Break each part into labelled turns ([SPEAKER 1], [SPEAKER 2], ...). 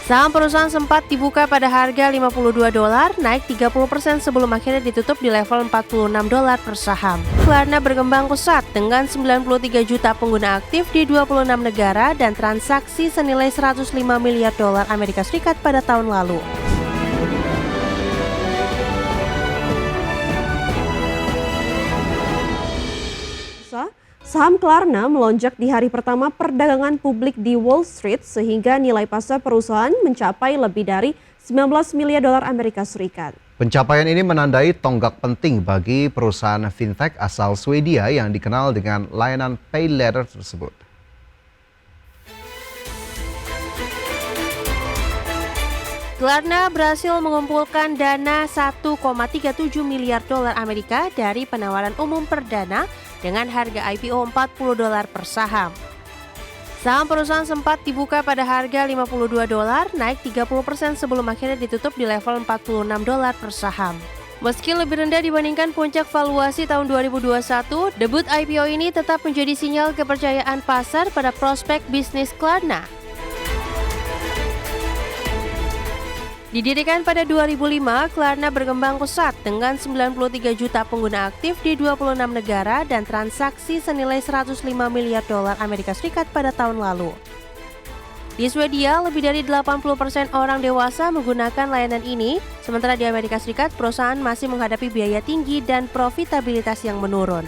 [SPEAKER 1] Saham perusahaan sempat dibuka pada harga $52, naik 30% sebelum akhirnya ditutup di level $46 per saham. Klarna berkembang pesat dengan 93 juta pengguna aktif di 26 negara dan transaksi senilai $105 miliar Amerika Serikat pada tahun lalu.
[SPEAKER 2] Saham Klarna melonjak di hari pertama perdagangan publik di Wall Street sehingga nilai pasar perusahaan mencapai lebih dari $19 miliar Amerika Serikat.
[SPEAKER 3] Pencapaian ini menandai tonggak penting bagi perusahaan fintech asal Swedia yang dikenal dengan layanan pay later tersebut.
[SPEAKER 1] Klarna berhasil mengumpulkan dana $1,37 miliar Amerika dari penawaran umum perdana dengan harga IPO $40 per saham. Saham perusahaan sempat dibuka pada harga $52, naik 30% sebelum akhirnya ditutup di level $46 per saham. Meski lebih rendah dibandingkan puncak valuasi tahun 2021, debut IPO ini tetap menjadi sinyal kepercayaan pasar pada prospek bisnis Klarna. Didirikan pada 2005, Klarna berkembang pesat dengan 93 juta pengguna aktif di 26 negara dan transaksi senilai $105 miliar Amerika Serikat pada tahun lalu. Di Swedia, lebih dari 80% orang dewasa menggunakan layanan ini, sementara di Amerika Serikat perusahaan masih menghadapi biaya tinggi dan profitabilitas yang menurun.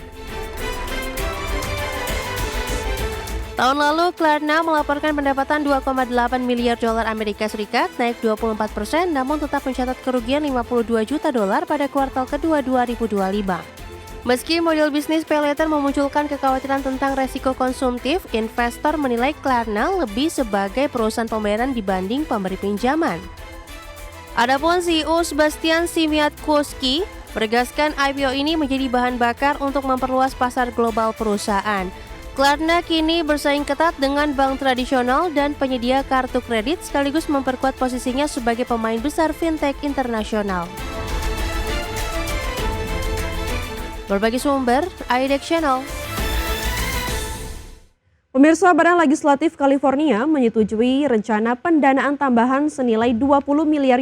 [SPEAKER 1] Tahun lalu, Klarna melaporkan pendapatan $2,8 miliar Amerika Serikat, naik 24%, namun tetap mencatat kerugian $52 juta pada kuartal kedua 2025. Meski model bisnis pay later memunculkan kekhawatiran tentang resiko konsumtif, investor menilai Klarna lebih sebagai perusahaan pembayaran dibanding pemberi pinjaman. Adapun CEO Sebastian Siemiatkowski menegaskan IPO ini menjadi bahan bakar untuk memperluas pasar global perusahaan. Klarna kini bersaing ketat dengan bank tradisional dan penyedia kartu kredit sekaligus memperkuat posisinya sebagai pemain besar fintech internasional. Berbagi sumber, IDEX Channel.
[SPEAKER 2] Pemirsa, Badan Legislatif California menyetujui rencana pendanaan tambahan senilai $20 miliar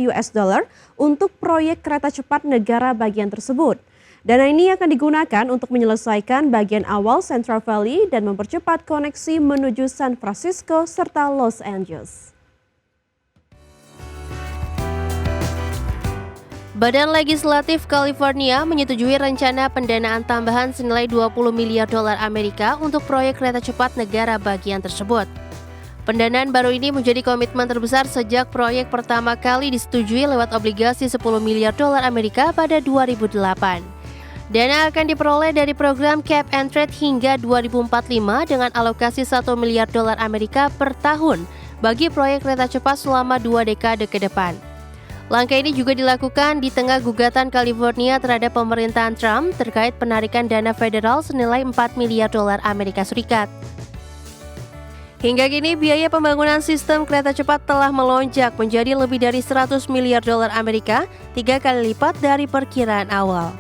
[SPEAKER 2] untuk proyek kereta cepat negara bagian tersebut. Dana ini akan digunakan untuk menyelesaikan bagian awal Central Valley dan mempercepat koneksi menuju San Francisco serta Los Angeles.
[SPEAKER 1] Badan Legislatif California menyetujui rencana pendanaan tambahan senilai $20 miliar Amerika untuk proyek kereta cepat negara bagian tersebut. Pendanaan baru ini menjadi komitmen terbesar sejak proyek pertama kali disetujui lewat obligasi $10 miliar Amerika pada 2008. Dana akan diperoleh dari program Cap and Trade hingga 2045 dengan alokasi $1 miliar Amerika per tahun bagi proyek kereta cepat selama 2 dekade ke depan. Langkah ini juga dilakukan di tengah gugatan California terhadap pemerintahan Trump terkait penarikan dana federal senilai $4 miliar Amerika Serikat. Hingga kini biaya pembangunan sistem kereta cepat telah melonjak menjadi lebih dari $100 miliar Amerika, 3 kali lipat dari perkiraan awal.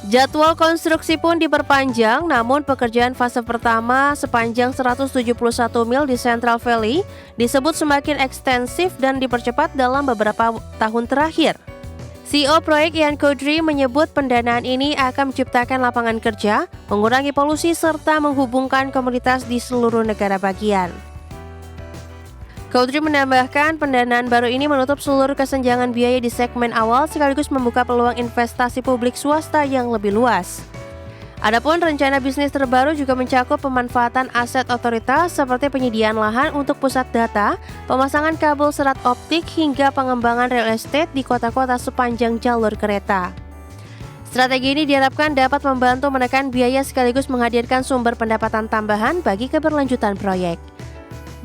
[SPEAKER 1] Jadwal konstruksi pun diperpanjang, namun pekerjaan fase pertama sepanjang 171 mil di Central Valley disebut semakin ekstensif dan dipercepat dalam beberapa tahun terakhir. CEO proyek Ian Cowdery menyebut pendanaan ini akan menciptakan lapangan kerja, mengurangi polusi serta menghubungkan komunitas di seluruh negara bagian. Cowdery menambahkan pendanaan baru ini menutup seluruh kesenjangan biaya di segmen awal sekaligus membuka peluang investasi publik swasta yang lebih luas. Adapun rencana bisnis terbaru juga mencakup pemanfaatan aset otoritas seperti penyediaan lahan untuk pusat data, pemasangan kabel serat optik hingga pengembangan real estate di kota-kota sepanjang jalur kereta. Strategi ini diharapkan dapat membantu menekan biaya sekaligus menghadirkan sumber pendapatan tambahan bagi keberlanjutan proyek.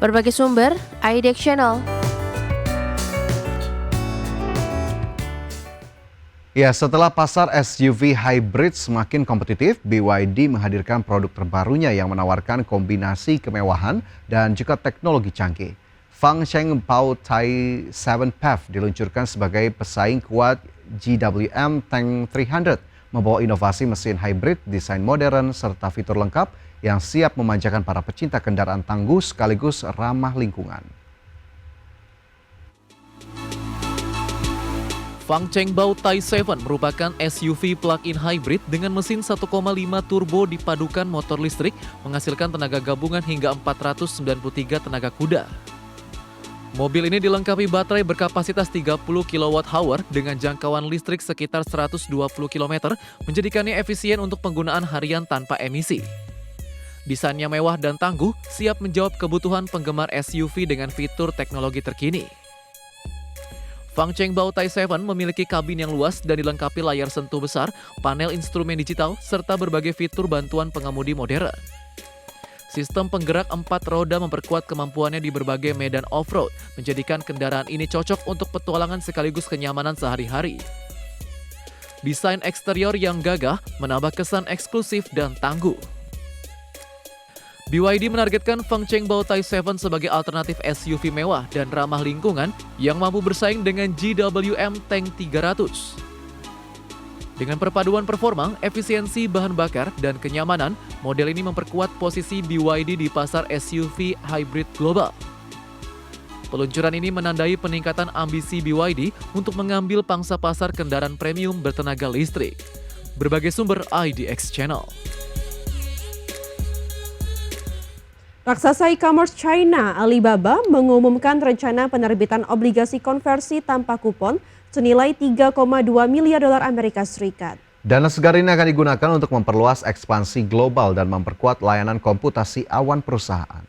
[SPEAKER 1] Berbagi sumber, IDEX Channel.
[SPEAKER 3] Ya, setelah pasar SUV hybrid semakin kompetitif, BYD menghadirkan produk terbarunya yang menawarkan kombinasi kemewahan dan juga teknologi canggih. Fangsheng Baotai 7 PHEV diluncurkan sebagai pesaing kuat GWM Tank 300, membawa inovasi mesin hybrid, desain modern, serta fitur lengkap yang siap memanjakan para pecinta kendaraan tangguh sekaligus ramah lingkungan.
[SPEAKER 4] Fangchengbao Tai7 merupakan SUV plug-in hybrid dengan mesin 1,5 turbo dipadukan motor listrik menghasilkan tenaga gabungan hingga 493 tenaga kuda. Mobil ini dilengkapi baterai berkapasitas 30 kWh dengan jangkauan listrik sekitar 120 km, menjadikannya efisien untuk penggunaan harian tanpa emisi. Desainnya mewah dan tangguh, siap menjawab kebutuhan penggemar SUV dengan fitur teknologi terkini. Fangchengbao Tai7 memiliki kabin yang luas dan dilengkapi layar sentuh besar, panel instrumen digital, serta berbagai fitur bantuan pengemudi modern. Sistem penggerak 4 roda memperkuat kemampuannya di berbagai medan off-road, menjadikan kendaraan ini cocok untuk petualangan sekaligus kenyamanan sehari-hari. Desain eksterior yang gagah menambah kesan eksklusif dan tangguh. BYD menargetkan Fangchengbao Tai7 sebagai alternatif SUV mewah dan ramah lingkungan yang mampu bersaing dengan GWM Tank 300. Dengan perpaduan performa, efisiensi bahan bakar, dan kenyamanan, model ini memperkuat posisi BYD di pasar SUV hybrid global. Peluncuran ini menandai peningkatan ambisi BYD untuk mengambil pangsa pasar kendaraan premium bertenaga listrik. Berbagai sumber IDX Channel.
[SPEAKER 2] Raksasa e-commerce China Alibaba mengumumkan rencana penerbitan obligasi konversi tanpa kupon senilai 3,2 miliar dolar Amerika Serikat.
[SPEAKER 3] Dana segar ini akan digunakan untuk memperluas ekspansi global dan memperkuat layanan komputasi awan perusahaan.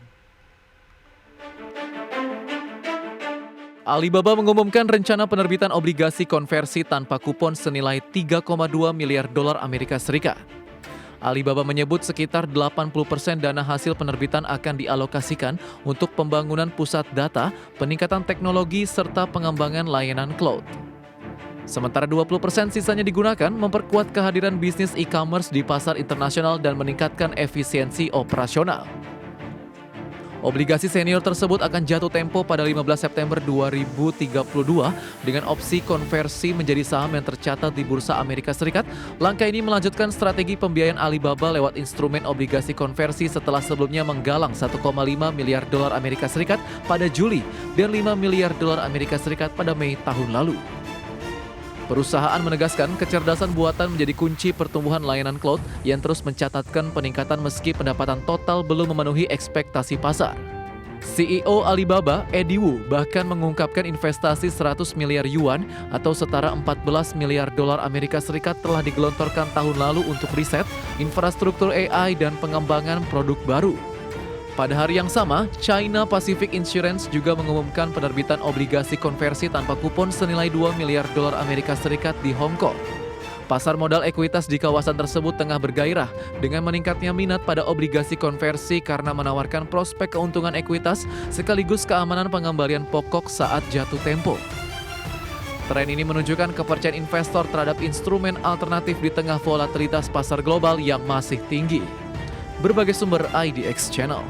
[SPEAKER 4] Alibaba mengumumkan rencana penerbitan obligasi konversi tanpa kupon senilai 3,2 miliar dolar Amerika Serikat. Alibaba menyebut sekitar 80% dana hasil penerbitan akan dialokasikan untuk pembangunan pusat data, peningkatan teknologi, serta pengembangan layanan cloud. Sementara 20% sisanya digunakan memperkuat kehadiran bisnis e-commerce di pasar internasional dan meningkatkan efisiensi operasional. Obligasi senior tersebut akan jatuh tempo pada 15 September 2032 dengan opsi konversi menjadi saham yang tercatat di Bursa Amerika Serikat. Langkah ini melanjutkan strategi pembiayaan Alibaba lewat instrumen obligasi konversi setelah sebelumnya menggalang 1,5 miliar dolar Amerika Serikat pada Juli dan 5 miliar dolar Amerika Serikat pada Mei tahun lalu. Perusahaan menegaskan kecerdasan buatan menjadi kunci pertumbuhan layanan cloud yang terus mencatatkan peningkatan meski pendapatan total belum memenuhi ekspektasi pasar. CEO Alibaba, Eddie Wu, bahkan mengungkapkan investasi 100 miliar yuan atau setara 14 miliar dolar Amerika Serikat telah digelontorkan tahun lalu untuk riset, infrastruktur AI, dan pengembangan produk baru. Pada hari yang sama, China Pacific Insurance juga mengumumkan penerbitan obligasi konversi tanpa kupon senilai 2 miliar dolar Amerika Serikat di Hong Kong. Pasar modal ekuitas di kawasan tersebut tengah bergairah dengan meningkatnya minat pada obligasi konversi karena menawarkan prospek keuntungan ekuitas sekaligus keamanan pengembalian pokok saat jatuh tempo. Tren ini menunjukkan kepercayaan investor terhadap instrumen alternatif di tengah volatilitas pasar global yang masih tinggi. Berbagai sumber IDX Channel.